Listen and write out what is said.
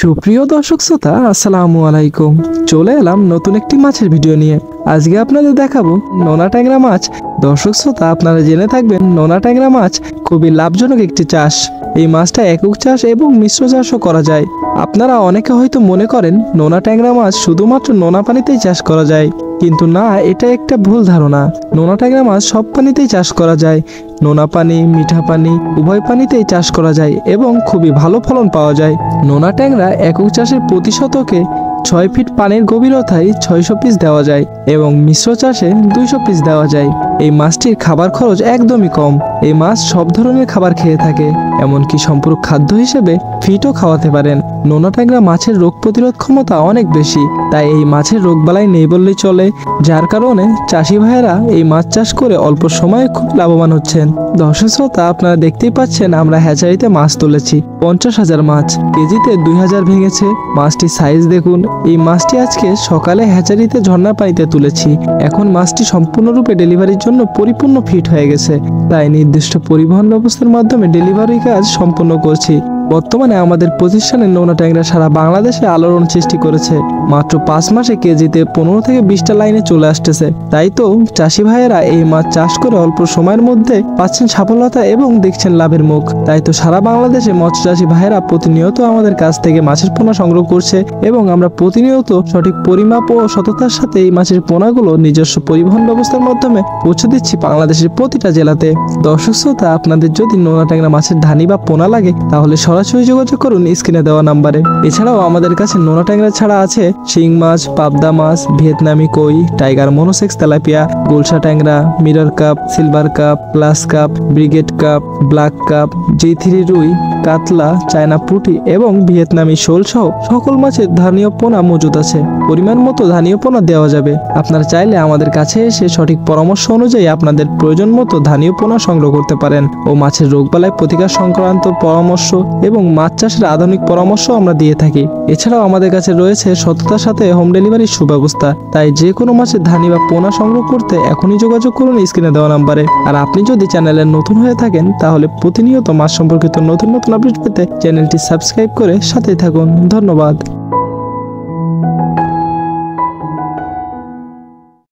সুপ্রিয় দর্শক শ্রোতা, আসসালামু আলাইকুম। চলে এলাম নতুন একটি মাছের ভিডিও নিয়ে। আজকে আপনাদের দেখাবো নোনা ট্যাংরা মাছ। দর্শক শ্রোতা, আপনারা জেনে থাকবেন নোনা ট্যাংরা মাছ খুবই লাভজনক একটি চাষ। এই মাছটা একক চাষ এবং মিশ্র চাষও করা যায়। আপনারা অনেকে হয়তো মনে করেন নোনা ট্যাংরা মাছ শুধুমাত্র নোনা পানিতেই চাষ করা যায়, কিন্তু না, এটা একটা ভুল ধারণা। নোনা ট্যাংরা মাছ সব পানিতেই চাষ করা যায়। নোনা পানি, মিঠা পানি উভয় পানিতেই চাষ করা যায় এবং খুবই ভালো ফলন পাওয়া যায়। নোনা ট্যাংরা একক চাষের প্রতি শতকে 6 ফিট পানির গভীরতায় 600 পিস দেওয়া যায় এবং মিশ্র চাষে 200 পিস দেওয়া যায়। এই মাছটির খাবার খরচ একদমই কম। এই মাছ সব ধরনের খাবার খেয়ে থাকে, এমনকি সম্পূরক খাদ্য হিসেবে ফিটও খাওয়াতে পারেন। নোনা ট্যাংরা মাছের রোগ প্রতিরোধ ক্ষমতা অনেক বেশি, তাই এই মাছের রোগবালাই নেই বললেই চলে। যার কারণে চাষি ভাইয়েরা এই মাছ চাষ করে অল্প সময়ে খুব লাভবান হচ্ছেন। দর্শক শ্রোতা, আপনারা দেখতেই পাচ্ছেন আমরা হ্যাচারিতে মাছ তুলেছি। 50,000 মাছ, কেজিতে 2000 ভেঙেছে। মাছটির সাইজ দেখুন। এই মাছটি আজকে সকালে হ্যাচারিতে ঝর্ণার পানিতে তুলেছি। এখন মাছটি সম্পূর্ণরূপে ডেলিভারির জন্য পরিপূর্ণ ফিট হয়ে গেছে, তাই নির্দিষ্ট পরিবহন ব্যবস্থার মাধ্যমে ডেলিভারি কাজ সম্পন্ন করছি। বর্তমানে আমাদের প্রতিষ্ঠানে নোনা ট্যাংরা সারা বাংলাদেশে আলোড়ন সৃষ্টি করেছে। মাত্র 5 মাসে কেজিতে 15 থেকে 20টা লাইনে চলে আসতেছে। তাই তো চাষি ভাইয়েরা এই মাছ চাষ করে অল্প সময়ের মধ্যে পাচ্ছেন সফলতা এবং দেখছেন লাভের মুখ। তাই তো সারা বাংলাদেশে মৎস্য চাষি ভাইয়েরা প্রতিনিয়ত আমাদের কাছ থেকে মাছের পোনা সংগ্রহ করছে এবং আমরা প্রতিনিয়ত সঠিক পরিমাপ ও সততার সাথে এই মাছের পোনাগুলো নিজস্ব পরিবহন ব্যবস্থার মাধ্যমে পৌঁছে দিচ্ছি বাংলাদেশের প্রতিটা জেলাতে। দর্শক শ্রোতা, আপনাদের যদি নোনা ট্যাংরা মাছের ধানি বা পোনা লাগে তাহলে সরাসরি যোগাযোগ করুন স্ক্রিনে দেওয়া নাম্বারে। এছাড়াও আমাদের কাছে নোনা ট্যাংরা ছাড়া আছে শিং মাছ, পাবদা মাছ, ভিয়েতনামি কই, টাইগার মনোসেক্স তেলাপিয়া, গুলশা ট্যাংরা, mirror cup, silver cup, glass cup, brigade cup, black cup, G3 রুই, কাতলা, চায়না পুঁটি এবং ভিয়েতনামি শোল সহ সকল মাছের ধানীয় পোনা মজুদ আছে। পরিমাণ মতো ধানীয় পোনা দেওয়া যাবে। আপনারা চাইলে আমাদের কাছে এসে সঠিক পরামর্শ অনুযায়ী আপনাদের প্রয়োজন মতো ধানীয় পোনা সংগ্রহ করতে পারেন ও মাছের রোগবালাই প্রতিকার সংক্রান্ত পরামর্শ এবং মাছ চাষের আধুনিক পরামর্শ আমরা দিয়ে থাকি। এছাড়াও আমাদের কাছে রয়েছে সততার সাথে হোম ডেলিভারির সুব্যবস্থা। তাই যে কোনো মাছের ধানি বা পোনা সংগ্রহ করতে এখনই যোগাযোগ করুন স্ক্রিনে দেওয়া নাম্বারে। আর আপনি যদি চ্যানেলে নতুন হয়ে থাকেন তাহলে প্রতিনিয়ত মাছ সম্পর্কিত নতুন নতুন আপডেট পেতে চ্যানেলটি সাবস্ক্রাইব করে সাথেই থাকুন। ধন্যবাদ।